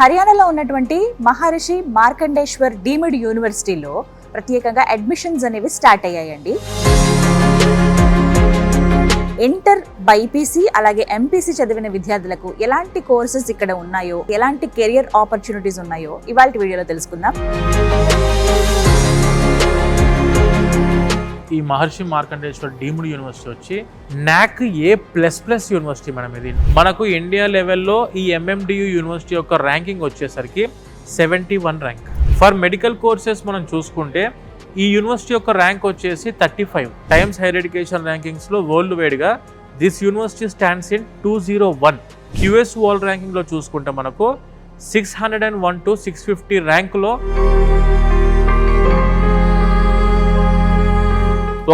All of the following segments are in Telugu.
హర్యానాలో ఉన్నటువంటి మహర్షి మార్కండేశ్వర్ డీమ్డ్ యూనివర్సిటీలో ప్రత్యేకంగా అడ్మిషన్స్ అనేవి స్టార్ట్ అయ్యాయండి. ఇంటర్ బైపీసీ అలాగే ఎంపీసీ చదివిన విద్యార్థులకు ఎలాంటి కోర్సెస్ ఇక్కడ ఉన్నాయో, ఎలాంటి కెరియర్ ఆపర్చునిటీస్ ఉన్నాయో ఇవాళ వీడియోలో తెలుసుకుందాం. ఈ మహర్షి మార్కండేశ్వర్ డీమ్డ్ యూనివర్సిటీ వచ్చి నాక్ ఏ ప్లస్ యూనివర్సిటీ మేడం. ఇది మనకు ఇండియా లెవెల్లో ఈ ఎంఎండియు యూనివర్సిటీ యొక్క ర్యాంకింగ్ వచ్చేసరికి 71 ర్యాంక్. ఫర్ మెడికల్ కోర్సెస్ మనం చూసుకుంటే ఈ యూనివర్సిటీ యొక్క ర్యాంక్ వచ్చేసి 35. టైమ్స్ హైయర్ ఎడ్యుకేషన్ ర్యాంకింగ్స్లో వరల్డ్ వైడ్గా this university stands in 201. QS world ర్యాంకింగ్లో చూసుకుంటే మనకు 601 to 650 ర్యాంకులో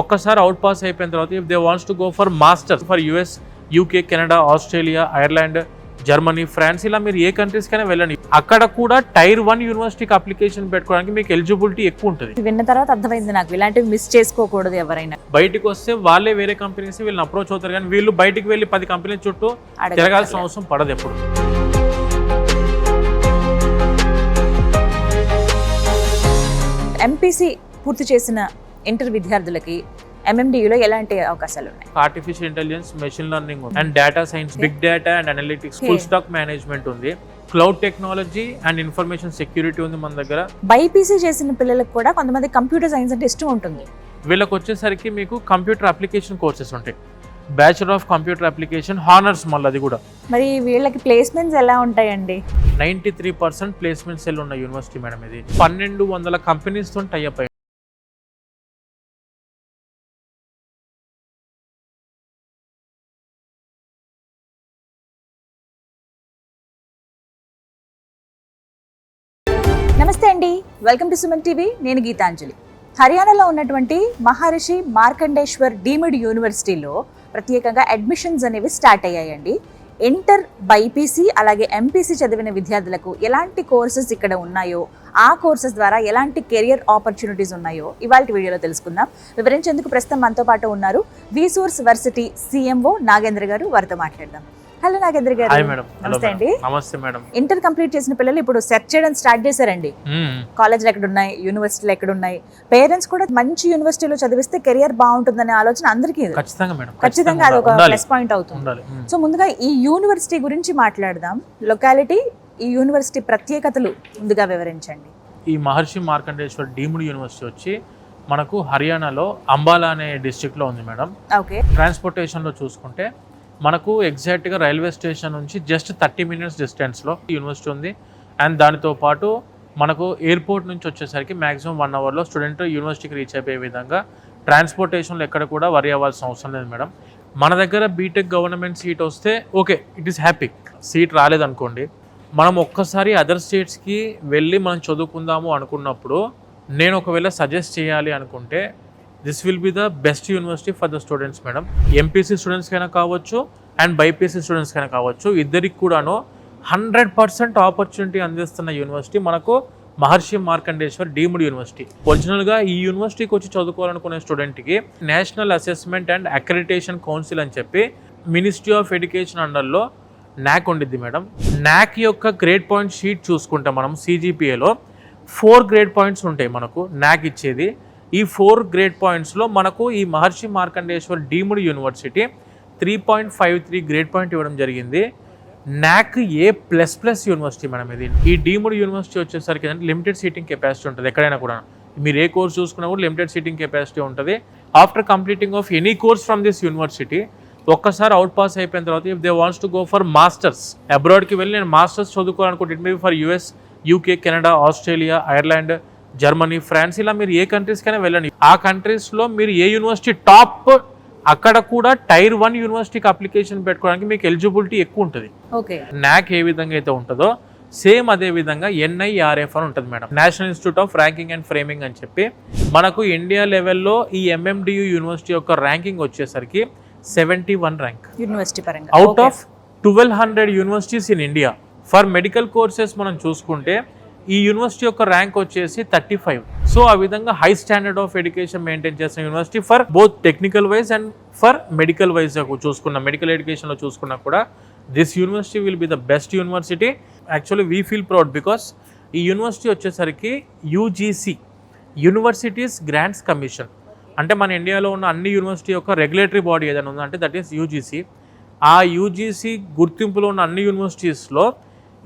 ఒక్కసారి అవుట్ పాస్ అయిపోయిన తర్వాత if they wants to go for masters for US, UK, Canada, Australia, Ireland, Germany, France ఇలా మీరు ఏ కంట్రీస్ కైనా వెళ్ళండి. అక్కడ కూడా టైర్ 1 యూనివర్సిటీకి అప్లికేషన్ పెట్టుకోవడానికి మీకు ఎలిజిబిలిటీ ఎక్కువ ఉంటుంది. విన్న తర్వాత అర్థమైంది నాకు, ఇలాంటివి మిస్ చేసుకోకూడదు. ఎవరైనా బయటకు వస్తే వాళ్ళే వేరే కంపెనీస్ వీళ్ళని అప్రోచ్ అవుతారు, కానీ వీళ్ళు బయటికి వెళ్ళి 10 కంపెనీల చుట్టూ తిరగాల్సిన అవసరం పడదు ఎప్పుడు. ఎంపీసీ పూర్తి చేసిన ఇంటర్ విద్యార్థులకి ఎంఎండియూలో ఎలాంటి అవకాశాలు ఉన్నాయి? Artificial intelligence, machine learning and data science, big data and analytics, full stack management ఉంది, cloud technology and information security ఉంది మన దగ్గర. బైపీసీ చేసిన పిల్లలకు కూడా కొంతమంది కంప్యూటర్ సైన్స్ అంటే ఇష్టం ఉంటుంది. వీళ్ళకి వచ్చేసరికి మీకు కంప్యూటర్ అప్లికేషన్ కోర్సెస్ ఉంటాయి, bachelor of computer application, honours మళ్ళీ అది కూడా. మరి వీళ్ళకి ప్లేస్మెంట్స్ ఎలా ఉంటాయండి? 93% ప్లేస్మెంట్ సెల్ ఉన్న యూనివర్సిటీ మేడం. ఇది 1200 కంపెనీస్ తో టై అప్. నమస్తే అండి, వెల్కమ్ టు సుమన్ టీవీ. నేను గీతాంజలి. హర్యానాలో ఉన్నటువంటి మహర్షి మార్కండేశ్వర్ డీమ్డ్ యూనివర్సిటీలో ప్రత్యేకంగా అడ్మిషన్స్ అనేవి స్టార్ట్ అయ్యాయండి. ఇంటర్ బైపీసీ అలాగే ఎంపీసీ చదివిన విద్యార్థులకు ఎలాంటి కోర్సెస్ ఇక్కడ ఉన్నాయో, ఆ కోర్సెస్ ద్వారా ఎలాంటి కెరియర్ ఆపర్చునిటీస్ ఉన్నాయో ఇవాళ వీడియోలో తెలుసుకుందాం. వివరించేందుకు ప్రస్తుతం మనతో పాటు ఉన్నారు విసోర్స్ వర్సిటీ సిఎంఓ నాగేంద్ర గారు. వారితో మాట్లాడదాం. హలో నాగేంద్ర గారు. నమస్తే అండి. నమస్తే మేడం. ఇంటర్ కంప్లీట్ చేసిన పిల్లలు ఇప్పుడు సెర్చ్ చేయడం స్టార్ట్ చేశారండి. కాలేజీలు ఎక్కడ ఉన్నాయి, యూనివర్సిటీలు ఎక్కడ ఉన్నాయి. పేరెంట్స్ కూడా మంచి యూనివర్సిటీలో చదివిస్తే కెరియర్ బాగుంటుందనే ఆలోచన అందరికీ ఖచ్చితంగా అది ఒక ప్లస్ పాయింట్ అవుతుంది. సో ముందుగా ఈ యూనివర్సిటీ గురించి మాట్లాడదాం. లొకాలిటీ, ఈ యూనివర్సిటీ ప్రత్యేకతలు ముందుగా వివరించండి. ఈ మహర్షి మార్కండేశ్వర్ డీమ్డ్ యూనివర్సిటీ వచ్చి మనకు హర్యానాలో అంబాలా అనే డిస్ట్రిక్ట్ లో ఉంది మేడం. ఓకే. ట్రాన్స్పోర్టేషన్ లో చూసుకుంటే మనకు ఎగ్జాక్ట్గా రైల్వే స్టేషన్ నుంచి జస్ట్ 30 minutes డిస్టెన్స్లో యూనివర్సిటీ ఉంది. అండ్ దానితో పాటు మనకు ఎయిర్పోర్ట్ నుంచి వచ్చేసరికి మ్యాక్సిమం 1 hourలో స్టూడెంట్ యూనివర్సిటీకి రీచ్ అయిపోయే విధంగా ట్రాన్స్పోర్టేషన్లో ఎక్కడ కూడా వరి అవ్వాల్సిన అవసరం లేదు మేడం. మన దగ్గర బీటెక్ గవర్నమెంట్ సీట్ వస్తే okay, it is happy. Seat రాలేదనుకోండి, మనం ఒక్కసారి అదర్ స్టేట్స్కి వెళ్ళి మనం చదువుకుందాము అనుకున్నప్పుడు నేను ఒకవేళ సజెస్ట్ చేయాలి అనుకుంటే this will be the best university for the students madam. MPC స్టూడెంట్స్కైనా కావచ్చు అండ్ బైపీసీ స్టూడెంట్స్కైనా కావచ్చు, ఇద్దరికి కూడాను 100% ఆపర్చునిటీ అందిస్తున్న యూనివర్సిటీ మనకు మహర్షి మార్కండేశ్వర్ డీమ్డ్ యూనివర్సిటీ. ఒరిజినల్గా ఈ యూనివర్సిటీకి వచ్చి చదువుకోవాలనుకునే స్టూడెంట్కి national assessment and accreditation council అని చెప్పి మినిస్ట్రీ ఆఫ్ ఎడ్యుకేషన్ అండర్లో నాక్ ఉండిద్ది మేడం. నాక్ యొక్క గ్రేడ్ పాయింట్ షీట్ చూసుకుంటే మనం CGPAలో 4 గ్రేడ్ పాయింట్స్ ఉంటాయి మనకు నాక్ ఇచ్చేది. ఈ 4 గ్రేడ్ పాయింట్స్లో మనకు ఈ Maharshi Markandeshwar deemed university 3.53 grade point ఇవ్వడం జరిగింది. NAAC A plus university madam. ఇది ఈ డీమ్డ్ యూనివర్సిటీ వచ్చేసరికి లిమిటెడ్ సీటింగ్ కెపాసిటీ ఉంటుంది. ఎక్కడైనా కూడా మీరు ఏ కోర్స్ చూసుకున్నా కూడా లిమిటెడ్ సీటింగ్ కెపాసిటీ ఉంటుంది. After completing of any course from this university ఒక్కసారి అవుట్ పాస్ అయిపోయిన తర్వాత if they wants to go for masters, అబ్రాడ్కి వెళ్ళి నేను మాస్టర్స్ చదువుకోవాలనుకుంటే it may be for US, UK, Canada, Australia, Ireland, Germany, France ఇలా మీరు ఏ కంట్రీస్ కైనా వెళ్ళండి. ఆ కంట్రీస్లో మీరు ఏ యూనివర్సిటీ టాప్, అక్కడ కూడా టైర్ 1 యూనివర్సిటీకి అప్లికేషన్ పెట్టుకోవడానికి మీకు ఎలిజిబిలిటీ ఎక్కువ ఉంటుంది. నాక్ ఏ విధంగా అయితే ఉంటుందో సేమ్ అదే విధంగా NIRF అని ఉంటుంది madam, national institute of ranking and framing అని చెప్పి. మనకు ఇండియా లెవెల్లో ఈ MMDU యూనివర్సిటీ యొక్క ర్యాంకింగ్ వచ్చేసరికి 71 ర్యాంక్ యూనివర్సిటీ పరంగా out of 1200 universities in India. For medical courses మనం చూసుకుంటే ఈ యూనివర్సిటీ యొక్క ర్యాంక్ వచ్చేసి 35. సో ఆ విధంగా high standard of education maintain చేసిన university for both technical wise and for medical wise చూసుకున్న, మెడికల్ ఎడ్యుకేషన్లో చూసుకున్నా కూడా this university will be the best university. Actually we feel proud because ఈ యూనివర్సిటీ వచ్చేసరికి యూజీసీ, యూనివర్సిటీస్ గ్రాంట్స్ కమిషన్, అంటే మన ఇండియాలో ఉన్న అన్ని యూనివర్సిటీ యొక్క రెగ్యులేటరీ బాడీ ఏదైనా ఉందంటే దట్ ఈస్ యూజీసీ. ఆ యూజీసీ గుర్తింపులో ఉన్న అన్ని యూనివర్సిటీస్లో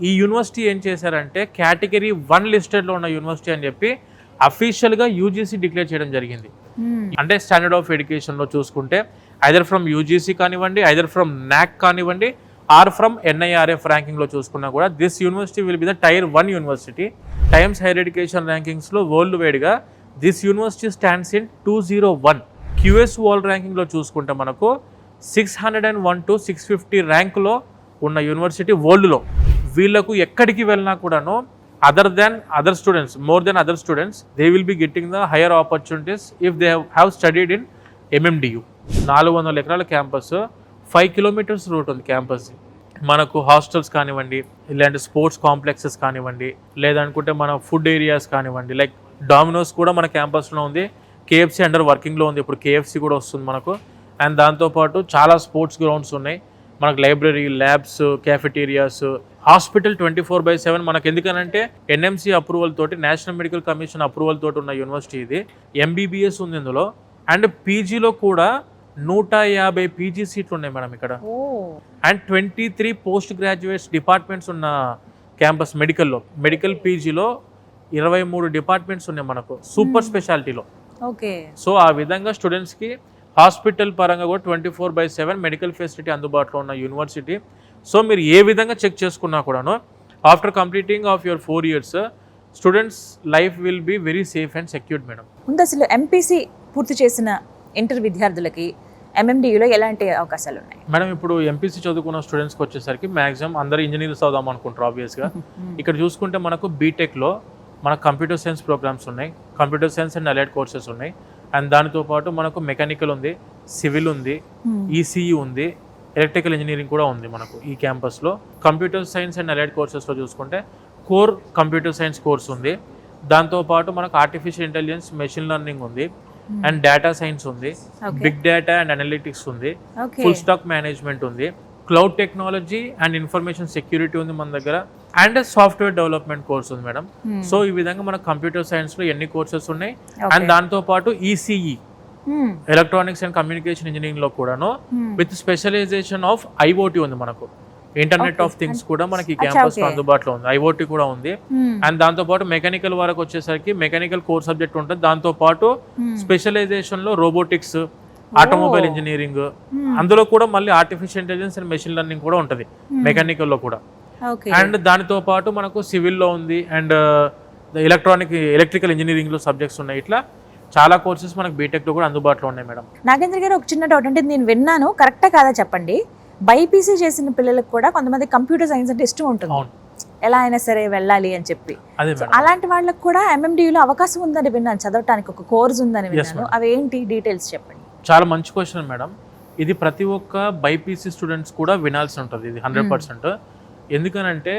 ఈ యూనివర్సిటీ ఏం చేశారంటే కేటగిరీ 1 లిస్టెడ్లో ఉన్న యూనివర్సిటీ అని చెప్పి అఫీషియల్గా యూజీసీ డిక్లేర్ చేయడం జరిగింది. అంటే స్టాండర్డ్ ఆఫ్ ఎడ్యుకేషన్లో చూసుకుంటే ఐదర్ ఫ్రమ్ యూజీసీ కానివ్వండి, ఐదర్ ఫ్రమ్ నాక్ కానివ్వండి, ఆర్ ఫ్రమ్ NIRF ర్యాంకింగ్లో చూసుకున్నా కూడా this university will be the Tier 1 university. Times Higher Education ర్యాంకింగ్స్లో వరల్డ్ వైడ్గా this university stands in 201. QS world ర్యాంకింగ్లో చూసుకుంటే మనకు 601 to 650 ర్యాంకులో ఉన్న యూనివర్సిటీ వరల్డ్లో. వీళ్ళకు ఎక్కడికి వెళ్ళినా కూడాను other students, more than other students, they will be getting the higher opportunities if they have studied in MMDU. 400 ఎకరాల క్యాంపస్, 5 kilometers రూట్ ఉంది క్యాంపస్. మనకు హాస్టల్స్ కానివ్వండి, ఇలాంటి స్పోర్ట్స్ కాంప్లెక్సెస్ కానివ్వండి, లేదనుకుంటే మన ఫుడ్ ఏరియాస్ కానివ్వండి, లైక్ డామినోస్ కూడా మన క్యాంపస్లో ఉంది, KFC అండర్ వర్కింగ్లో ఉంది, ఇప్పుడు KFC కూడా వస్తుంది మనకు. అండ్ దాంతోపాటు చాలా స్పోర్ట్స్ గ్రౌండ్స్ ఉన్నాయి మనకు, లైబ్రరీ, ల్యాబ్స్, క్యాఫెటీరియాస్, హాస్పిటల్ 24/7 మనకు. ఎందుకనంటే NMC అప్రూవల్ తోటి, నేషనల్ మెడికల్ కమిషన్ అప్రూవల్ తోటి ఉన్న యూనివర్సిటీ ఇది. MBBS ఉంది ఇందులో. అండ్ పీజీలో కూడా 150 పీజీ సీట్లు ఉన్నాయి మేడం ఇక్కడ. అండ్ 23 పోస్ట్ గ్రాడ్యుయేట్స్ డిపార్ట్మెంట్స్ ఉన్న క్యాంపస్ మెడికల్లో. మెడికల్ పీజీలో 23 డిపార్ట్మెంట్స్ ఉన్నాయి మనకు సూపర్ స్పెషాలిటీలో. సో ఆ విధంగా స్టూడెంట్స్కి హాస్పిటల్ పరంగా కూడా 24/7 మెడికల్ ఫెసిలిటీ అందుబాటులో ఉన్న యూనివర్సిటీ. సో మీరు ఏ విధంగా చెక్ చేసుకున్నా కూడాను after completing of your 4 years students life will be very safe and secured madam. ముందు అసలు MPC పూర్తి చేసిన ఇంటర్ విద్యార్థులకి MMDUలో ఎలాంటి అవకాశాలు ఉన్నాయి మేడం? ఇప్పుడు MPC చదువుకున్న స్టూడెంట్స్కి వచ్చేసరికి మ్యాక్సిమం అందరూ ఇంజనీర్స్ అవుదాం అనుకుంటారు ఆబ్వియస్గా. ఇక్కడ చూసుకుంటే మనకు బీటెక్లో మనకు కంప్యూటర్ సైన్స్ ప్రోగ్రామ్స్ ఉన్నాయి, computer science and allied courses ఉన్నాయి. అండ్ దానితో పాటు మనకు మెకానికల్ ఉంది, సివిల్ ఉంది, ECE ఉంది, ఎలక్ట్రికల్ ఇంజనీరింగ్ కూడా ఉంది మనకు ఈ క్యాంపస్లో. కంప్యూటర్ సైన్స్ అండ్ అలైడ్ కోర్సెస్లో చూసుకుంటే కోర్ కంప్యూటర్ సైన్స్ కోర్స్ ఉంది, దాంతోపాటు మనకు ఆర్టిఫిషియల్ ఇంటెలిజెన్స్, మెషిన్ లెర్నింగ్ ఉంది, అండ్ డేటా సైన్స్ ఉంది, బిగ్ డేటా అండ్ అనలిటిక్స్ ఉంది, ఫుల్ స్టాక్ మేనేజ్మెంట్ ఉంది, cloud technology and information security ఉంది మన దగ్గర, అండ్ సాఫ్ట్వేర్ డెవలప్మెంట్ కోర్స్ ఉంది మేడం. సో ఈ విధంగా మనకు కంప్యూటర్ సైన్స్లో ఎన్ని కోర్సెస్ ఉన్నాయి. అండ్ దాంతోపాటు ECE, electronics and communication engineering లో కూడాను విత్ స్పెషలైజేషన్ ఆఫ్ IoT ఉంది మనకు. ఇంటర్నెట్ ఆఫ్ థింగ్స్ కూడా మనకి ఈ క్యాంపస్ లో అందుబాటులో ఉంది, IoT కూడా ఉంది. అండ్ దాంతో పాటు మెకానికల్ వరకు వచ్చేసరికి మెకానికల్ కోర్ సబ్జెక్ట్ ఉంటుంది, దాంతో పాటు స్పెషలైజేషన్ లో రోబోటిక్స్, ఆటోమొబైల్ ఇంజనీరింగ్, అందులో కూడా మళ్ళీ artificial intelligence and machine learning కూడా ఉంటుంది మెకానికల్ లో కూడా. అండ్ దానితో పాటు మనకు సివిల్ లో ఉంది, అండ్ ఎలక్ట్రికల్ ఇంజనీరింగ్ లో సబ్జెక్ట్స్ ఉన్నాయి. ఇట్లా చాలా కోర్సెస్ మనకు బీటెక్ లో కూడా అందుబాటులో ఉన్నాయి మేడం. నాగేంద్ర గారు, ఒక చిన్న డౌట్, అంటే నేను విన్నాను, కరెక్టా కాదా చెప్పండి, బైపీసీ చేసిన పిల్లలకు కూడా కొంతమంది కంప్యూటర్ సైన్స్ అంటే ఇష్టం ఉంటుంది, ఎలా అయినా సరే వెళ్ళాలి అని చెప్పి. అలాంటి వాళ్ళకి కూడా MMDUలో అవకాశం ఉందని విన్నాను, చదవటానికి ఒక కోర్స్ ఉందని విన్నాను. అవి ఏంటి డీటెయిల్స్ చెప్పండి. చాలా మంచి క్వశ్చన్ మేడం. ఇది ప్రతి ఒక్క బైపీసీ స్టూడెంట్స్ కూడా వినాల్సి ఉంటుంది ఇది 100%. ఎందుకనంటే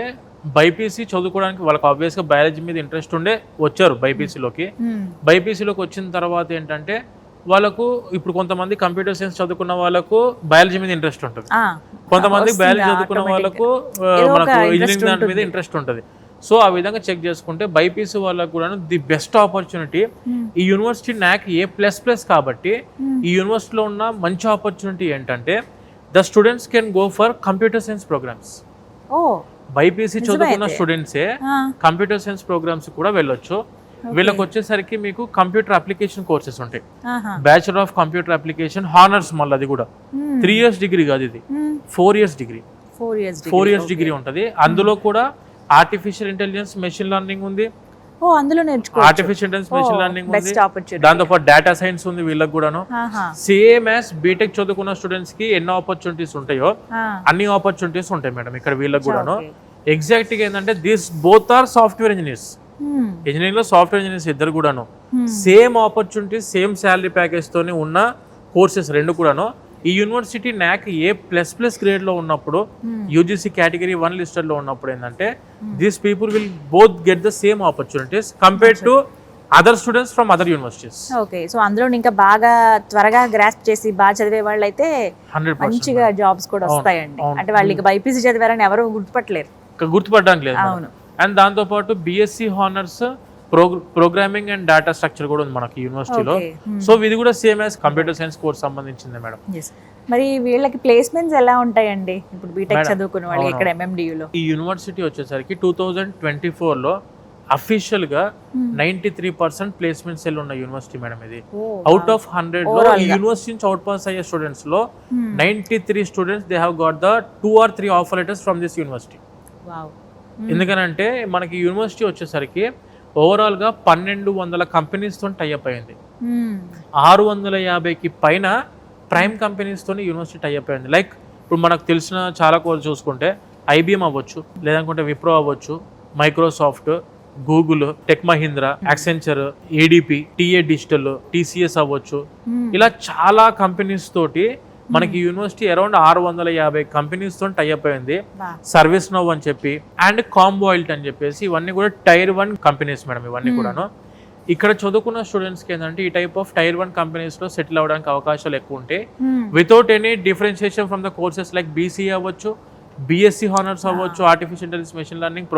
బైపీసీ చదువుకోవడానికి వాళ్ళకి ఆబ్వియస్గా బయాలజీ మీద ఇంట్రెస్ట్ ఉండే వచ్చారు బైపీసీలోకి. బైపీసీలోకి వచ్చిన తర్వాత ఏంటంటే వాళ్ళకు ఇప్పుడు కొంతమంది కంప్యూటర్ సైన్స్ చదువుకున్న వాళ్ళకు బయాలజీ మీద ఇంట్రెస్ట్ ఉంటుంది, కొంతమంది బయాలజీ చదువుకున్న వాళ్ళకు మనకు ఇంజనీరింగ్ దాని మీద ఇంట్రెస్ట్ ఉంటుంది. సో ఆ విధంగా చెక్ చేసుకుంటే బైపీసీ వాళ్ళకు కూడా ది బెస్ట్ ఆపర్చునిటీ ఈ యూనివర్సిటీ NAC A++ కాబట్టి ఈ యూనివర్సిటీలో ఉన్న మంచి ఆపర్చునిటీ ఏంటంటే the students can go for computer science programmes. BiPC చదువుకున్న స్టూడెంట్సే కంప్యూటర్ సైన్స్ ప్రోగ్రామ్స్ కూడా వెళ్ళొచ్చు. వీళ్ళకి వచ్చేసరికి మీకు కంప్యూటర్ అప్లికేషన్ కోర్సెస్ ఉంటాయి, bachelor of computer application honours, మళ్ళీ అది కూడా 3 years డిగ్రీ కాదు, ఇది 4 years డిగ్రీ. 4 years డిగ్రీ ఉంటుంది. అందులో కూడా ఆర్టిఫిషియల్ ఇంటెలిజెన్స్, మెషిన్ లెర్నింగ్ ఉంది, ఆర్టిఫిషియల్ ఇంటెలిజెన్స్, మెషిన్ లెర్నింగ్ ఉంది, దాంతో పాటు డేటా సైన్స్ ఉంది వీళ్ళకి కూడాను. సేమ్ యాజ్ బీటెక్ చదువుకున్న స్టూడెంట్స్ కి ఎన్ని ఆపర్చునిటీస్ ఉంటాయో అన్ని ఆపర్చునిటీస్ ఉంటాయి మేడం ఇక్కడ వీళ్ళకి కూడాను. ఎగ్జాక్ట్ గా ఏంటంటే this both are software engineers. Engineering లో సాఫ్ట్వేర్ ఇంజనీర్స్ ఇద్దరు కూడాను same opportunities, same salary package తోని ఉన్న కోర్సెస్ రెండు కూడాను. ఈ యూనివర్సిటీ NAC A++ గ్రేడ్ లో ఉన్నప్పుడు, UGC కేటగిరీ 1 లిస్టెడ్ లో ఉన్నప్పుడు ఏంటంటే these people will both get the same opportunities compared to other students from other universities. Okay, so అందులో ఇంకా బాగా త్వరగా గ్రాస్ప్ చేసి బాగా చదివే వాళ్ళు అయితే 100% మంచిగా జాబ్స్ కూడా వస్తాయండి. అంటే వాళ్ళు ఇక బైపీసీ చదివారని ఎవరు గుర్తుపట్టలేరు. గుర్తుపట్టడానికి లేదు. అవును. అండ్ దాంతో పాటు BSc honours programming and data structure కూడా ఉంది మనకి యూనివర్సిటీలో. సో ఇది కూడా same as computer science course సంబంధించింది మేడం. మరి వీళ్ళకి ప్లేస్మెంట్స్ ఎలా ఉంటాయండి ఇప్పుడు బీటెక్ చదువుకున్న వాళ్ళు ఇక్కడ ఎంఎండియూలో? ఈ యూనివర్సిటీ వచ్చేసరికి 2024లో అఫీషియల్ గా 93% ప్లేస్మెంట్ సెల్ ఉన్న యూనివర్సిటీ మేడం ఇది. అవుట్ ఆఫ్ 100 లో ఈ యూనివర్సిటీ నుంచి అవుట్ పాస్ అయ్యే స్టూడెంట్స్ లో 93 students they have got the 2 or 3 offer letters from this university. ఎందుకనంటే మనకి యూనివర్సిటీ వచ్చేసరికి ఓవరాల్ గా 1200 కంపెనీస్ తో టైఅప్ అయింది. 650కి పైన ప్రైమ్ కంపెనీస్ తోని యూనివర్సిటీ టైఅప్ అయింది. లైక్ ఇప్పుడు మనకు తెలిసిన చాలా కోర్స్ చూసుకుంటే ఐబిఎం అవ్వచ్చు, లేదనుకుంటే విప్రో అవ్వచ్చు, Microsoft, Google, tech Mahindra, Accenture, ADP, TA digital, TCS అవ్వచ్చు. ఇలా చాలా కంపెనీస్ తోటి మనకి యూనివర్సిటీ అరౌండ్ 650 కంపెనీస్ తో టైఅప్ అయింది. సర్వీస్ నౌ అని చెప్పి అండ్ కాంబోయిల్ట్ అని చెప్పేసి ఇవన్నీ కూడా టైర్ 1 కంపెనీస్ మేడం. ఇవన్నీ కూడాను ఇక్కడ చదువుకున్న స్టూడెంట్స్ కి ఏంటంటే ఈ టైప్ ఆఫ్ టైర్ 1 కంపెనీస్ లో సెటిల్ అవ్వడానికి అవకాశాలు ఎక్కువ ఉంటాయి. Without any differentiation from the courses like BCA అవ్వచ్చు, బిఎస్సి హానర్స్ అవ్వచ్చు, artificial intelligence, machine learning,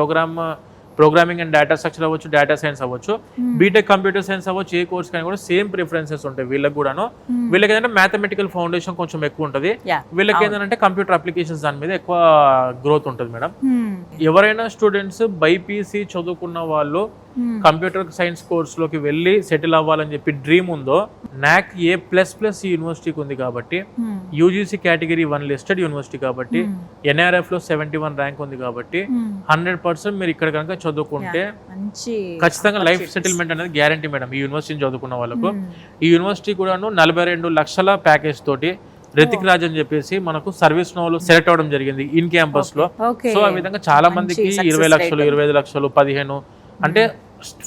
programming and data structure అవ్వచ్చు, డేటా సైన్స్ అవ్వచ్చు, బీటెక్ కంప్యూటర్ సైన్స్ అవ్వచ్చు. ఏ కోర్స్ కానీ కూడా సేమ్ ప్రిఫరెన్సెస్ ఉంటాయి వీళ్ళకి కూడాను. వీళ్ళకి ఏంటంటే మ్యాథమెటికల్ ఫౌండేషన్ కొంచెం ఎక్కువ ఉంటుంది. వీళ్ళకి ఏంటంటే కంప్యూటర్ అప్లికేషన్స్ దాని మీద ఎక్కువ గ్రోత్ ఉంటుంది మేడం. ఎవరైనా స్టూడెంట్స్ బైపీసీ చదువుకున్న వాళ్ళు కంప్యూటర్ సైన్స్ కోర్స్ లోకి వెళ్ళి సెటిల్ అవ్వాలని చెప్పి డ్రీమ్ ఉందో, నాక్ A++ యూనివర్సిటీకి ఉంది కాబట్టి, యూజీసీ కేటగిరీ 1 లిస్టెడ్ యూనివర్సిటీ కాబట్టి, ఎన్ఆర్ఎఫ్ లో 71 ర్యాంక్ ఉంది కాబట్టి 100% మీరు ఇక్కడ కనుక చదువుకుంటే ఖచ్చితంగా లైఫ్ సెటిల్మెంట్ అనేది గ్యారంటీ మేడం ఈ యూనివర్సిటీ చదువుకున్న వాళ్ళకు. ఈ యూనివర్సిటీ కూడాను 42 లక్షల ప్యాకేజ్ తోటి రితిక్ రాజ్ అని చెప్పేసి మనకు సర్వీస్ నోలో సెలెక్ట్ అవడం జరిగింది ఇన్ క్యాంపస్ లో. సో ఆ విధంగా చాలా మందికి 20 లక్షలు, 25 లక్షలు, 15 అంటే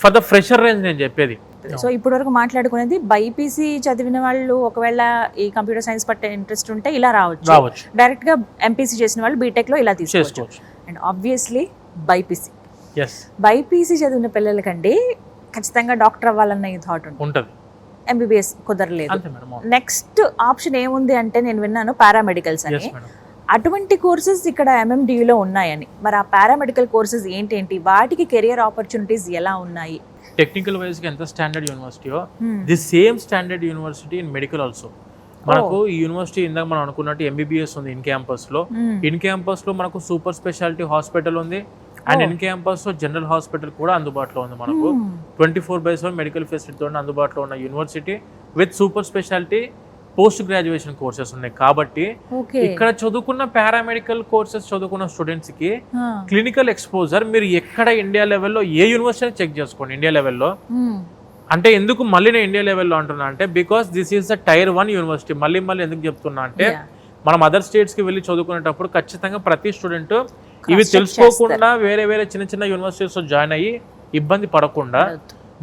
ఫర్ ద ఫ్రెషర్ రేంజ్ నేను చెప్పేది. సో ఇప్పటి వరకు మాట్లాడుకునేది బైపీసీ చదివిన వాళ్ళు ఒకవేళ ఈ కంప్యూటర్ సైన్స్ పట్టే ఇంట్రెస్ట్ ఉంటే ఇలా రావచ్చు, డైరెక్ట్ గా ఎంపీసీ చేసిన వాళ్ళు బీటెక్ లో ఇలా తీసుకోవచ్చు. అండ్ ఆబ్వియస్లీ బైపీసీ చదివిన పిల్లలకండి ఖచ్చితంగా డాక్టర్ అవ్వాలన్న ఈ థాట్ ఉంటుంది. ఎంబీబీఎస్ కుదరలేదు. నెక్స్ట్ ఆప్షన్ ఏముంది అంటే నేను విన్నాను పారామెడికల్స్ అని. అటువంటి కోర్సెస్ ఇక్కడ ఎంఎండియూలో ఉన్నాయని. మరి ఆ పారామెడికల్ కోర్సెస్ ఏంటేంటి, వాటికి కెరియర్ ఆపర్చునిటీస్ ఎలా ఉన్నాయి? టెక్నికల్ వైజ్ గా ఎంత స్టాండర్డ్ యూనివర్సిటీయో the same standard university in medical also. మనకు ఈ యూనివర్సిటీ ఇందాక మనం అనుకున్నట్టు ఎంబీబీఎస్ ఉంది ఇన్ క్యాంపస్ లో. ఇన్ క్యాంపస్ లో మనకు సూపర్ స్పెషాలిటీ హాస్పిటల్ ఉంది అండ్ ఇన్ క్యాంపస్ లో జనరల్ హాస్పిటల్ కూడా అందుబాటులో ఉంది. మనకు 24/7 మెడికల్ ఫెసిలిటీ అందుబాటులో ఉన్న university with super speciality post graduation courses ఉన్నాయి. కాబట్టి ఇక్కడ చదువుకున్న పారామెడికల్ కోర్సెస్ చదువుకున్న స్టూడెంట్స్ కి క్లినికల్ ఎక్స్పోజర్ మీరు ఎక్కడ ఇండియా లెవెల్లో ఏ యూనివర్సిటీ చెక్ చేసుకోండి ఇండియా లెవెల్లో. అంటే ఎందుకు మళ్ళీ నేను ఇండియా లెవెల్లో అంటున్నా అంటే because this is the tier 1 university. మళ్ళీ ఎందుకు చెప్తున్నా అంటే మనం అదర్ స్టేట్స్ కి వెళ్ళి చదువుకునేటప్పుడు ఖచ్చితంగా ప్రతి స్టూడెంట్ ఇవి తెలుసుకోకుండా వేరే చిన్న యూనివర్సిటీస్ లో జాయిన్ అయ్యి ఇబ్బంది పడకుండా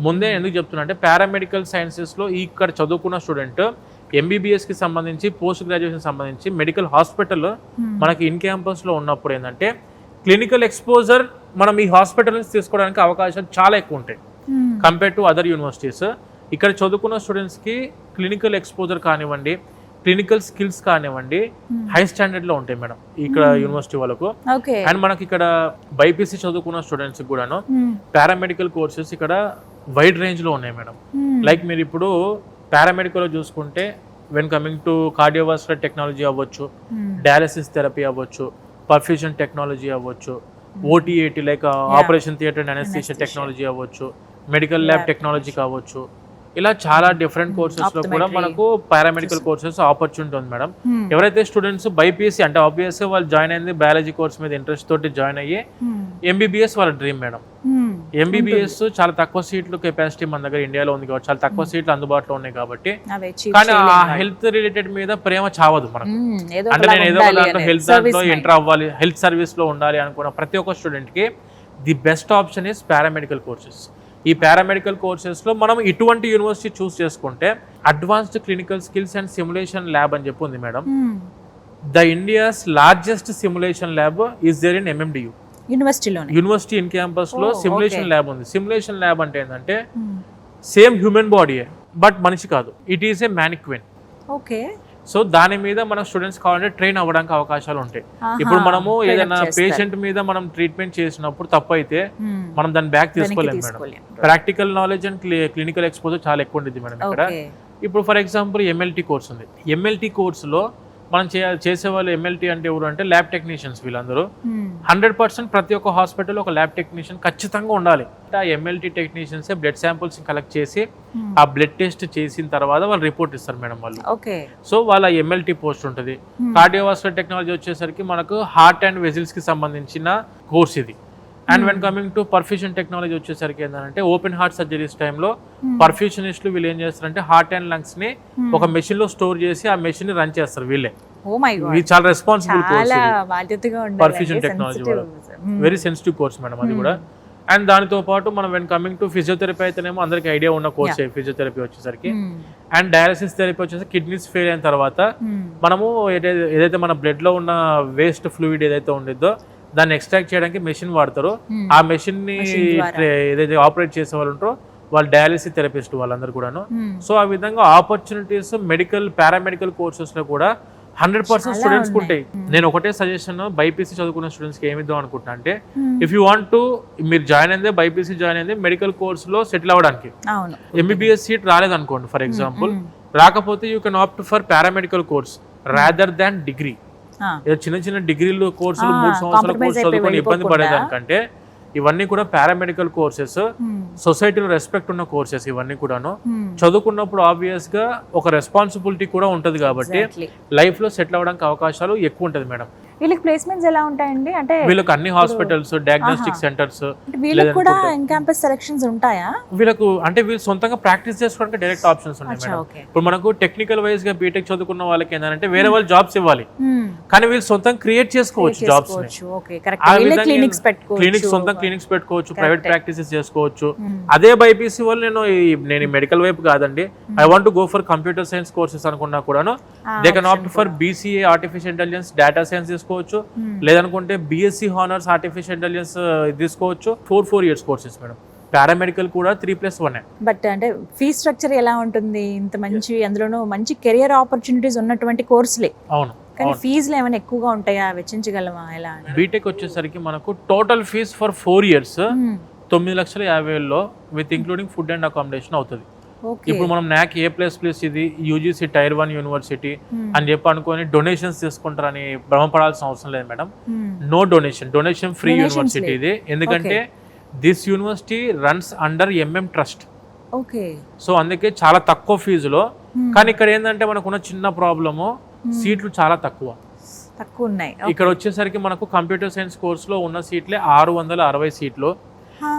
ముందే ఎందుకు చెప్తున్నా అంటే పారామెడికల్ సైన్సెస్ లో ఇక్కడ చదువుకున్న స్టూడెంట్ ఎంబీబీఎస్ కి సంబంధించి పోస్ట్ గ్రాడ్యుయేషన్ సంబంధించి మెడికల్ హాస్పిటల్ మనకి ఇన్ క్యాంపస్ లో ఉన్నప్పుడు ఏంటంటే క్లినికల్ ఎక్స్పోజర్ మనం ఈ హాస్పిటల్ నుంచి తీసుకోవడానికి అవకాశాలు చాలా ఎక్కువ ఉంటాయి కంపేర్ టు అదర్ యూనివర్సిటీస్. ఇక్కడ చదువుకున్న స్టూడెంట్స్ కి క్లినికల్ ఎక్స్పోజర్ కానివ్వండి, క్లినికల్ స్కిల్స్ కానివ్వండి హై స్టాండర్డ్ లో ఉంటాయి మేడం ఇక్కడ యూనివర్సిటీ వాళ్ళకు. అండ్ మనకి ఇక్కడ బైపీసీ చదువుకున్న స్టూడెంట్స్ కూడాను పారామెడికల్ కోర్సెస్ ఇక్కడ వైడ్ రేంజ్ లో ఉన్నాయి మేడం. లైక్ మీరు ఇప్పుడు పారామెడికల్ చూసుకుంటే when coming to cardiovascular technology అవ్వచ్చు, డయాలసిస్ థెరపీ అవ్వచ్చు, పర్ఫ్యూజన్ టెక్నాలజీ అవ్వచ్చు, OTAT like operation theatre and anaesthesia technology అవ్వచ్చు, మెడికల్ ల్యాబ్ టెక్నాలజీ కావచ్చు. ఇలా చాలా డిఫరెంట్ కోర్సెస్ లో కూడా మనకు పారామెడికల్ కోర్సెస్ ఆపర్చునిటీ ఉంది మేడం. ఎవరైతే స్టూడెంట్స్ బైపీసీ అంటే ఆబ్వియస్ గా వాళ్ళు జాయిన్ అయింది బయాలజీ కోర్స్ మీద ఇంట్రెస్ట్ తోటి జాయిన్ అయ్యి ఎంబీబీఎస్ వాళ్ళ డ్రీమ్ మేడం. ఎంబీబీఎస్ చాలా తక్కువ సీట్లు కెపాసిటీ మన దగ్గర ఇండియాలో ఉంది కాబట్టి చాలా తక్కువ సీట్లు అందుబాటులో ఉన్నాయి కాబట్టి, కానీ ఆ హెల్త్ రిలేటెడ్ మీద ప్రేమ చావదు మనకు. అంటే నేను ఏదో దాంట్లో హెల్త్ దాంట్లో ఎంటర్ అవ్వాలి, హెల్త్ సర్వీస్ లో ఉండాలి అనుకున్న ప్రతి ఒక్క స్టూడెంట్ కి the best option is paramedical courses. ఈ పారామెడికల్ కోర్సెస్ లో మనం ఇటువంటి యూనివర్సిటీ చూస్ చేసుకుంటే advanced clinical skills and simulation lab అని చెప్పి ఉంది madam. The India's largest simulation lab is there in MMDU university in campus లో సిమ్యులేషన్ ల్యాబ్ ఉంది. సిమ్యులేషన్ ల్యాబ్ అంటే ఏంటంటే సేమ్ హ్యూమన్ బాడీయే, బట్ మనిషి కాదు. It is a mannequin. Okay. So దాని మీద మన స్టూడెంట్స్ కావాలంటే ట్రైన్ అవ్వడానికి అవకాశాలు ఉంటాయి. ఇప్పుడు మనము ఏదైనా పేషెంట్ మీద మనం ట్రీట్మెంట్ చేసినప్పుడు తప్పు అయితే మనం దాన్ని బ్యాక్ తీసుకోలేము madam. Practical knowledge and clinical exposure చాలా ఎక్కువ ఉంటుంది మేడం ఇక్కడ. ఇప్పుడు ఫర్ ఎగ్జాంపుల్ ఎంఎల్టీ కోర్స్ ఉంది. ఎంఎల్టీ కోర్సులో మనం చేసే వాళ్ళు ఎంఎల్టీ అంటే ఎవరు అంటే ల్యాబ్ టెక్నీషియన్స్. వీళ్ళందరూ 100% ప్రతి ఒక్క హాస్పిటల్ ఒక ల్యాబ్ టెక్నీషియన్ ఖచ్చితంగా ఉండాలి. ఆ MLT technicians blood samples collect చేసి ఆ బ్లడ్ టెస్ట్ చేసిన తర్వాత వాళ్ళు రిపోర్ట్ ఇస్తారు మేడం వాళ్ళు. సో వాళ్ళ ఎంఎల్టీ పోస్ట్ ఉంటుంది. కార్డియోవాస్కులర్ టెక్నాలజీ వచ్చేసరికి మనకు హార్ట్ అండ్ వెజిల్స్ కి సంబంధించిన కోర్స్ ఇది. And when coming to perfusion technology వచ్చేసరికి ఏంటంటే ఓపెన్ హార్ట్ సర్జరీస్ టైంలో పర్ఫ్యూషనిస్టులు వీళ్ళు ఏం చేస్తారంటే హార్ట్ అండ్ లంగ్స్ ని ఒక మెషిన్ లో స్టోర్ చేసి ఆ మెషిన్ ని రన్ చేస్తారు వీళ్ళే. ఇది చాలా రెస్పాన్సిబుల్ కోర్స్, పర్ఫ్యూషన్ టెక్నాలజీ కూడా వెరీ సెన్సిటివ్ కోర్స్ మేడం అది కూడా. అండ్ దానితో పాటు మనం వెన్ కమింగ్ టు ఫిజియోథెరపీ అయితేనేమో అందరికి ఐడియా ఉన్న కోర్స్ ఫిజియోథెరపీ వచ్చేసరికి. అండ్ డయాలసిస్ థెరపీ వచ్చేసి కిడ్నీస్ ఫెయిల్ అయిన తర్వాత మనము ఏదైతే మన బ్లడ్ లో ఉన్న వేస్ట్ ఫ్లూయిడ్ ఏదైతే ఉండిద్దో దాన్ని ఎక్స్ట్రాక్ట్ చేయడానికి మెషిన్ వాడతారు. ఆ మెషిన్ ని ఏదైతే ఆపరేట్ చేసే వాళ్ళు ఉంటారో వాళ్ళు డయాలసిస్ థెరపిస్ట్ వాళ్ళందరూ కూడాను. సో ఆ విధంగా ఆపర్చునిటీస్ మెడికల్ పారామెడికల్ కోర్సెస్ లో కూడా 100% స్టూడెంట్స్ ఉంటాయి. నేను ఒకటే సజెషన్ బైపీసీ చదువుకున్న స్టూడెంట్స్ కి ఏమిద్దాం అనుకుంటున్నా అంటే, ఇఫ్ యూ వాంట్ టు మీరు జాయిన్ అయిందే బైపీసీ జాయిన్ అయిందే మెడికల్ కోర్స్ లో సెటిల్ అవ్వడానికి. ఎంబీబీఎస్ సీట్ రాలేదనుకోండి ఫర్ ఎగ్జాంపుల్, రాకపోతే you can opt for paramedical course rather than degree. చిన్న చిన్న డిగ్రీలు కోర్సులు 3 సంవత్సరాల కోర్సు చదువుకొని ఇబ్బంది పడేదానికంటే ఇవన్నీ కూడా పారామెడికల్ కోర్సెస్, సొసైటీలో రెస్పెక్ట్ ఉన్న కోర్సెస్ ఇవన్నీ కూడాను. చదువుకున్నప్పుడు ఆబ్వియస్ గా ఒక రెస్పాన్సిబిలిటీ కూడా ఉంటది కాబట్టి లైఫ్ లో సెటిల్ అవ్వడానికి అవకాశాలు ఎక్కువ ఉంటది మేడం. వీళ్ళకి ప్లేస్మెంట్స్ ఎలా ఉంటాయండి? అంటే వీళ్ళకి అన్ని హాస్పిటల్స్, డయాగ్నోస్టిక్ సెంటర్స్, వీళ్ళకి కూడా ఇన్ క్యాంపస్ సెలక్షన్స్ ఉంటాయా? వీళ్ళకు అంటే వీళ్ళు సొంతంగా ప్రాక్టీస్ చేసుకోవడానికి డైరెక్ట్ ఆప్షన్స్ ఉన్నాయి మేడం. ఇప్పుడు మనకు టెక్నికల్ వైజ్ గా బీటెక్ చదువుకున్న వాళ్ళకి ఏంటంటే వేరే వాళ్ళు జాబ్స్ ఇవ్వాలి, కానీ వీళ్ళు సొంతంగా క్రియేట్ చేసుకోవచ్చు జాబ్స్. క్లినిక్స్ సొంతంగా క్లినిక్స్ పెట్టుకోవచ్చు, ప్రైవేట్ ప్రాక్టీసెస్ చేసుకోవచ్చు. అదే బైపీసీ వాళ్ళు నేను మెడికల్ వైపు కాదండి, I want to go for computer science courses అనుకున్నా కూడాను they can opt for BCA artificial intelligence, data science తీసుకోవచ్చు, లేదనుకుంటే బీఎస్సీ హానర్స్ ఆర్టిఫిషియల్ ఇంటెలిజెన్స్ తీసుకోవచ్చు. 4 ఇయర్స్ కోర్సెస్ మేడం. పారామెడికల్ కూడా 3+1. బట్ అంటే ఫీ స్ట్రక్చర్ ఎలా ఉంటుంది? ఇంత మంచి అందులోనూ మంచి కెరియర్ ఆపర్చునిటీస్ ఉన్నటువంటి కోర్సులే. అవును, కానీ ఫీజులు ఏమైనా ఎక్కువగా ఉంటాయా? వెచ్చించగలమా? ఎలా? బీటెక్ వచ్చేసరికి మనకు total fees for 4 years 9,50,000 with including food and accommodation అవుతుంది. ఇప్పుడు మనం NAC A++ ఇది యూజీసీ టైర్ 1 యూనివర్సిటీ అని చెప్పి అనుకొని డొనేషన్స్ తీసుకుంటారని భ్రమపడాల్సిన అవసరం లేదు madam. No donation free university ఇది. ఎందుకంటే this university runs under MM trust. So అందుకే చాలా తక్కువ ఫీజులో. కానీ ఇక్కడ ఏంటంటే మనకున్న చిన్న ప్రాబ్లము సీట్లు చాలా తక్కువ ఉన్నాయి. ఇక్కడ వచ్చేసరికి మనకు కంప్యూటర్ సైన్స్ కోర్సులో ఉన్న సీట్లే 660 సీట్లు.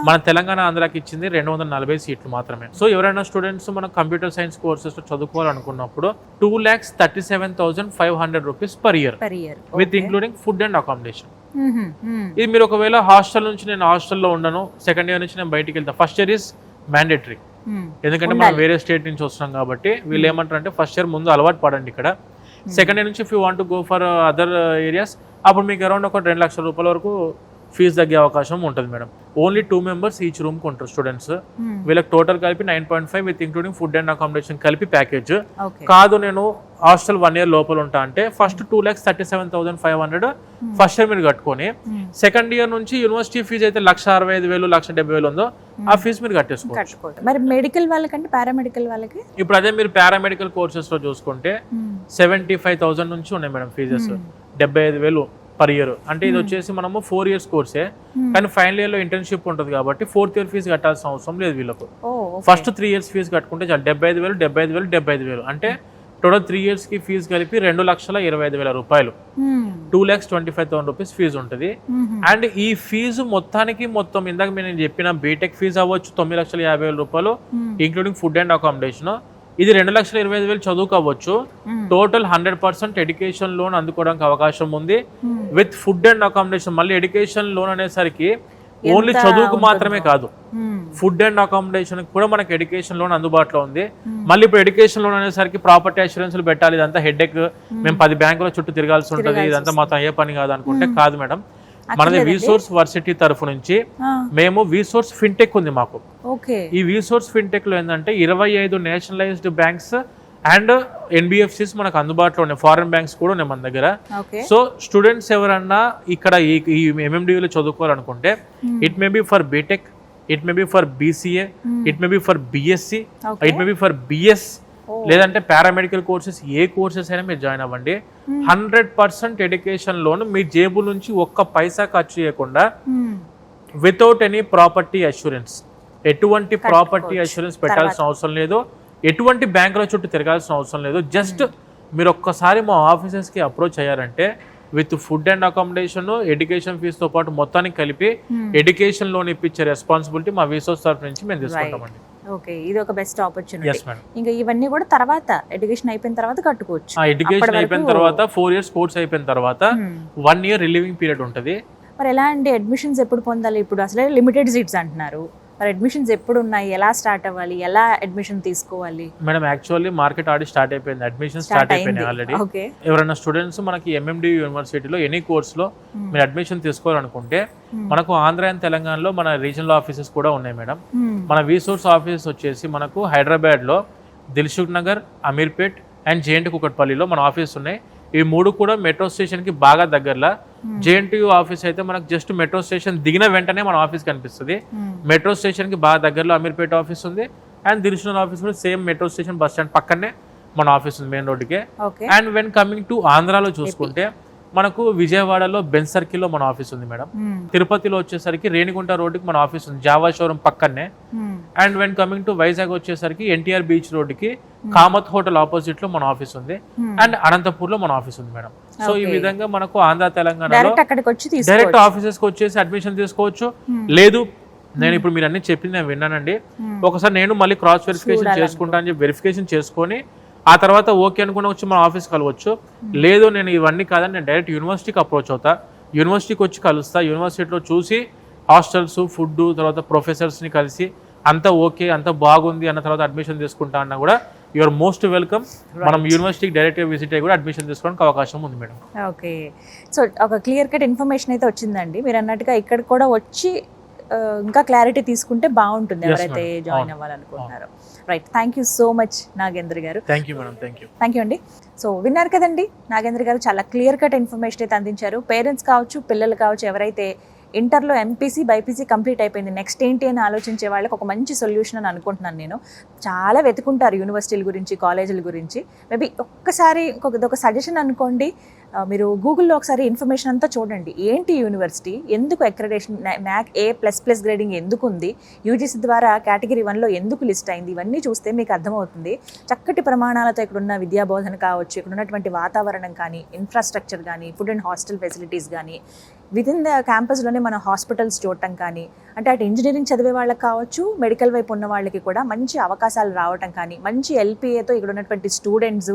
మన తెలంగాణ ఆంధ్రాకి ఇచ్చింది 240 సీట్లు మాత్రమే. సో ఎవరైనా స్టూడెంట్స్ మన కంప్యూటర్ సైన్స్ కోర్సెస్ చదువుకోవాలనుకున్నప్పుడు 2,37,500 rupees per year with including food and accommodation. ఇది మీరు ఒకవేళ హాస్టల్ నుంచి నేను హాస్టల్లో ఉండను, సెకండ్ ఇయర్ నుంచి నేను బయటికి వెళ్తాను, ఫస్ట్ ఇయర్ ఇస్ మ్యాండేటరీ. ఎందుకంటే మనం వేరే స్టేట్ నుంచి వస్తున్నాం కాబట్టి వీళ్ళు ఏమంటారు అంటే ఫస్ట్ ఇయర్ ముందు అలవాటు పడండి ఇక్కడ. సెకండ్ ఇయర్ నుంచి if you want to go for other areas అప్పుడు మీకు అరౌండ్ ఒక 2 లక్షల రూపాయల వరకు ఫీజు తగ్గే అవకాశం ఉంటుంది madam. Only 2 members each room కొంటారు స్టూడెంట్స్. వీళ్ళకి టోటల్ కలిపి 9.5 with including food and accommodation కలిపి ప్యాకేజ్. కాదు నేను హాస్టల్ 1 year లోపల ఉంటా అంటే ఫస్ట్ 2,37,500 ఫస్ట్ ఇయర్ మీరు కట్టుకొని, సెకండ్ ఇయర్ నుంచి యూనివర్సిటీ ఫీజు అయితే 1,65,000 1,70,000 ఉందో ఆ ఫీజు మీరు కట్టేసుకోవచ్చు. మరి మెడికల్ వాళ్ళకంటే పారామెడికల్ వాళ్ళకి ఇప్పుడు అదే మీరు పారామెడికల్ కోర్సెస్ లో చూసుకుంటే 75,000 నుంచి ఉన్నాయి మేడం ఫీజెస్. 75,000 per year. అంటే ఇది వచ్చేసి మనము 4 years కోర్సే, కానీ ఫైనల్ ఇయర్ లో ఇంటర్న్షిప్ ఉంటుంది కాబట్టి 4th year ఫీజు కట్టాల్సిన అవసరం లేదు వీళ్ళకు. ఫస్ట్ 3 years ఫీజు కట్టుకుంటే చాలు. 75,000 75,000 75,000 అంటే టోటల్ 3 years కి ఫీజు కలిపి 2,25,000 రూపాయలు, 2,25,000 రూపీస్ ఫీజు ఉంటుంది. అండ్ ఈ ఫీజు మొత్తం ఇందాక నేను చెప్పిన బీటెక్ ఫీజు అవ్వచ్చు 9,50,000 రూపాయలు ఇంక్లూడింగ్ ఫుడ్ అండ్ అకామిడేషన్. ఇది 2,25,000 చదువుకు అవ్వచ్చు. టోటల్ 100% ఎడ్యుకేషన్ లోన్ అందుకోవడానికి అవకాశం ఉంది విత్ ఫుడ్ అండ్ అకామిడేషన్. మళ్ళీ ఎడ్యుకేషన్ లోన్ అనేసరికి ఓన్లీ చదువుకు మాత్రమే కాదు, ఫుడ్ అండ్ అకామిడేషన్ కూడా మనకి ఎడ్యుకేషన్ లోన్ అందుబాటులో ఉంది. మళ్ళీ ఇప్పుడు ఎడ్యుకేషన్ లోన్ అనేసరికి ప్రాపర్టీ అష్యూరెన్స్లు పెట్టాలి, ఇదంతా హెడ్ఏక్, మేము 10 బ్యాంకుల చుట్టూ తిరగాల్సి ఉంటుంది, ఇదంతా మాత్రం ఏ పని కాదు అనుకుంటే కాదు మేడం. మనది విసోర్స్ వర్సిటీ తరఫు నుంచి మేము విసోర్స్ ఫిన్టెక్ ఉంది మాకు. ఓకే. ఈ విసోర్స్ ఫిన్టెక్ లో ఏంటంటే 25 నేషనలైజ్డ్ బ్యాంక్స్ అండ్ NBFCs మనకు అందుబాటులో ఉన్నాయి, ఫారెన్ బ్యాంక్స్ కూడా ఉన్నాయి మన దగ్గర. సో స్టూడెంట్స్ ఎవరన్నా ఇక్కడ ఈ MMDU లో చదువుకోవాలనుకుంటే it may be for BTech, it may be for BCA, it may be for BSc, it may be for BS, లేదంటే పారామెడికల్ కోర్సెస్, ఏ కోర్సెస్ అయినా మీరు జాయిన్ అవ్వండి. 100% ఎడ్యుకేషన్ లోన్ మీ జేబు నుంచి ఒక్క పైసా ఖర్చు చేయకుండా వితౌట్ ఎనీ ప్రాపర్టీ అష్యూరెన్స్, ఎటువంటి ప్రాపర్టీ అష్యూరెన్స్ పెట్టాల్సిన అవసరం లేదు, ఎటువంటి బ్యాంకుల చుట్టూ తిరగాల్సిన అవసరం లేదు. జస్ట్ మీరు ఒక్కసారి మా ఆఫీసెస్కి అప్రోచ్ అయ్యారంటే with food and accommodation, education ఫీజుతో పాటు మొత్తానికి కలిపి ఎడ్యుకేషన్ లోన్ ఇప్పించే రెస్పాన్సిబిలిటీ మా విసోర్స్ తరఫు నుంచి మేము తీసుకుంటామండి. ఓకే, ఇది ఒక బెస్ట్ ఆపర్చునిటీ. ఇంకా ఇవన్నీ కూడా తర్వాత ఎడ్యుకేషన్ అయిపోయిన తర్వాత కట్టుకోవచ్చు. ఎడ్యుకేషన్ అయిపోయిన తర్వాత 4 years కోర్స్ అయిపోయిన తర్వాత 1 year రిలీవింగ్ పీరియడ్ ఉంటుంది. మరి ఎలా అండి అడ్మిషన్స్ ఎప్పుడు పొందాలి? ఇప్పుడు అసలే లిమిటెడ్ సీట్స్ అంటున్నారు, మరి అడ్మిషన్స్ ఎప్పుడు ఉన్నాయి, ఎలా స్టార్ట్ అవ్వాలి, ఎలా అడ్మిషన్ తీసుకోవాలి? Madam actually market already start అయిపోయింది, అడ్మిషన్ స్టార్ట్ అయిపోయినాయి ఆల్రెడీ. ఎవరైనా స్టూడెంట్స్ మనకి MMDU యూనివర్సిటీలో ఎనీ కోర్సులో మీరు అడ్మిషన్ తీసుకోవాలనుకుంటే మనకు ఆంధ్ర అండ్ తెలంగాణలో మన రీజనల్ ఆఫీసెస్ కూడా ఉన్నాయి మేడం. మన విసోర్స్ ఆఫీసెస్ వచ్చేసి మనకు హైదరాబాద్లో దిల్సుఖ్ నగర్, అమీర్పేట్ అండ్ JNT కుకట్పల్లిలో మన ఆఫీస్ ఉన్నాయి. ఈ 3 కూడా మెట్రో స్టేషన్కి బాగా దగ్గరలో. JNTU ఆఫీస్ అయితే మనకు జస్ట్ మెట్రో స్టేషన్ దిగిన వెంటనే మన ఆఫీస్ కనిపిస్తుంది. మెట్రో స్టేషన్కి బాగా దగ్గరలో అమీర్పేట ఆఫీస్ ఉంది అండ్ దిల్సుఖ్ ఆఫీస్ కూడా same metro station bus stand పక్కనే మన ఆఫీస్ ఉంది, మెయిన్ రోడ్డుకే. అండ్ వెన్ కమింగ్ టు ఆంధ్రాలో చూసుకుంటే మనకు విజయవాడలో బెన్ సర్కిల్లో మన ఆఫీస్ ఉంది మేడం. తిరుపతిలో వచ్చేసరికి రేణిగుంట రోడ్డుకి మన ఆఫీస్ ఉంది, జావా షోరూమ్ పక్కనే. And when coming to Vizag వచ్చేసరికి NTR బీచ్ రోడ్డుకి కామత్ హోటల్ ఆపోజిట్ లో మన ఆఫీస్ ఉంది. అండ్ అనంతపూర్ లో మన ఆఫీస్ ఉంది మేడం. సో ఈ విధంగా మనకు ఆంధ్ర తెలంగాణలో డైరెక్ట్ ఆఫీసెస్ కి వచ్చేసి అడ్మిషన్ తీసుకోవచ్చు. లేదు నేను ఇప్పుడు మీరు అన్ని చెప్పింది నేను విన్నానండి, ఒకసారి నేను మళ్ళీ క్రాస్ వెరిఫికేషన్ చేసుకుంటా అని చెప్పి వెరిఫికేషన్ చేసుకొని ఆ తర్వాత ఓకే అనుకుని వచ్చి మన ఆఫీస్ కలవచ్చు. లేదు నేను ఇవన్నీ కాదని నేను డైరెక్ట్ యూనివర్సిటీకి అప్రోచ్ అవుతా, యూనివర్సిటీకి వచ్చి కలుస్తా, యూనివర్సిటీలో చూసి హాస్టల్స్, ఫుడ్, తర్వాత ప్రొఫెసర్స్ని కలిసి అంతా ఓకే అంతా బాగుంది అన్న తర్వాత అడ్మిషన్ తీసుకుంటా అన్నా కూడా యూఆర్ మోస్ట్ వెల్కమ్. మనం యూనివర్సిటీకి డైరెక్ట్గా విజిట్ అయ్యి కూడా అడ్మిషన్ తీసుకోవడానికి అవకాశం ఉంది మేడం. ఓకే, సో ఒక క్లియర్ కట్ ఇన్ఫర్మేషన్ అయితే వచ్చిందండి. మీరు అన్నట్టుగా ఇక్కడ కూడా వచ్చి ఇంకా క్లారిటీ తీసుకుంటే బాగుంటుంది ఎవరైతే జాయిన్ అవ్వాలనుకుంటున్నారో. Right, thank you so much Nagendra garu. Thank you madam. Thank you అండి. సో విన్నారు కదండి, నాగేంద్ర గారు చాలా క్లియర్ కట్ ఇన్ఫర్మేషన్ అయితే అందించారు. పేరెంట్స్ కావచ్చు, పిల్లలు కావచ్చు, ఎవరైతే ఇంటర్లో MPC, BIPC కంప్లీట్ అయిపోయింది, నెక్స్ట్ ఏంటి అని ఆలోచించే వాళ్ళకి ఒక మంచి సొల్యూషన్ అని అనుకుంటున్నాను నేను. చాలా వెతుకుంటారు యూనివర్సిటీల గురించి, కాలేజీల గురించి. మేబీ ఒక్కసారి ఒక సజెషన్ అనుకోండి, మీరు గూగుల్లో ఒకసారి ఇన్ఫర్మేషన్ అంతా చూడండి. ఏంటి యూనివర్సిటీ, ఎందుకు అక్రెడిటేషన్, NAC A++ గ్రేడింగ్ ఎందుకు ఉంది, UGC ద్వారా కేటగిరీ 1లో ఎందుకు లిస్ట్ అయింది, ఇవన్నీ చూస్తే మీకు అర్థమవుతుంది. చక్కటి ప్రమాణాలతో ఇక్కడున్న విద్యాబోధన కావచ్చు, ఇక్కడ ఉన్నటువంటి వాతావరణం కానీ, ఇన్ఫ్రాస్ట్రక్చర్ కానీ, ఫుడ్ అండ్ హాస్టల్ ఫెసిలిటీస్ కానీ, వితిన్ ద క్యాంపస్లోనే మన హాస్పిటల్స్ చూడటం కానీ, అంటే అటు ఇంజనీరింగ్ చదివే వాళ్ళకి కావచ్చు, మెడికల్ వైపు ఉన్న వాళ్ళకి కూడా మంచి అవకాశాలు రావటం కానీ, మంచి LPAతో ఇక్కడ ఉన్నటువంటి స్టూడెంట్స్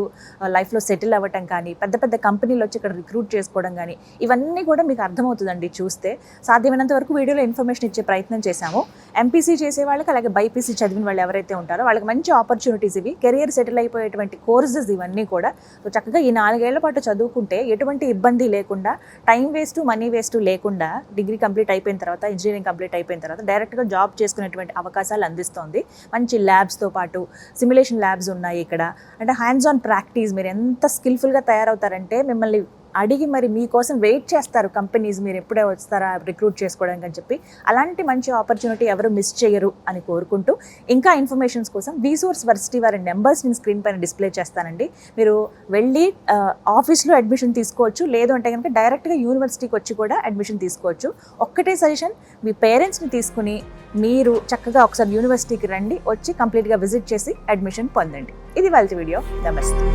లైఫ్లో సెటిల్ అవ్వటం కానీ, పెద్ద పెద్ద కంపెనీలు వచ్చి ఇక్కడ రిక్రూట్ చేసుకోవడం కానీ, ఇవన్నీ కూడా మీకు అర్థమవుతుందండి చూస్తే. సాధ్యమైనంత వరకు వీడియోలో ఇన్ఫర్మేషన్ ఇచ్చే ప్రయత్నం చేశాము. MPC చేసే వాళ్ళకి, అలాగే BIPC చదివిన వాళ్ళు ఎవరైతే ఉంటారో వాళ్ళకి మంచి ఆపర్చునిటీస్ ఇవి, కెరియర్ సెటిల్ అయిపోయేటువంటి కోర్సెస్ ఇవన్నీ కూడా. సో చక్కగా ఈ 4 ఏళ్ల పాటు చదువుకుంటే ఎటువంటి ఇబ్బంది లేకుండా, టైం వేస్ట్, మనీ వేస్ట్ లేకుండా, డిగ్రీ కంప్లీట్ అయిపోయిన తర్వాత, ఇంజనీరింగ్ కంప్లీట్ అయిపోయిన తర్వాత డైరెక్ట్గా జాబ్ చేసుకునేటువంటి అవకాశాలు అందిస్తోంది. మంచి ల్యాబ్స్తో పాటు సిమ్యులేషన్ ల్యాబ్స్ ఉన్నాయి ఇక్కడ. అంటే హ్యాండ్స్ ఆన్ ప్రాక్టీస్, మీరు ఎంత స్కిల్ఫుల్గా తయారవుతారంటే మిమ్మల్ని అడిగి మరి మీకోసం వెయిట్ చేస్తారు కంపెనీస్, మీరు ఎప్పుడే వస్తారా రిక్రూట్ చేసుకోవడానికి అని చెప్పి. అలాంటి మంచి ఆపర్చునిటీ ఎవరు మిస్ చేయరు అని కోరుకుంటూ, ఇంకా ఇన్ఫర్మేషన్స్ కోసం విసోర్స్ వర్సిటీ వారి నెంబర్స్ నేను స్క్రీన్ పైన డిస్ప్లే చేస్తానండి. మీరు వెళ్ళి ఆఫీస్లో అడ్మిషన్ తీసుకోవచ్చు, లేదు అంటే కనుక డైరెక్ట్గా యూనివర్సిటీకి వచ్చి కూడా అడ్మిషన్ తీసుకోవచ్చు. ఒక్కటే సజెషన్, మీ పేరెంట్స్ని తీసుకుని మీరు చక్కగా ఒకసారి యూనివర్సిటీకి రండి, వచ్చి కంప్లీట్గా విజిట్ చేసి అడ్మిషన్ పొందండి. ఇది వాళ్ళ వీడియో. నమస్తే.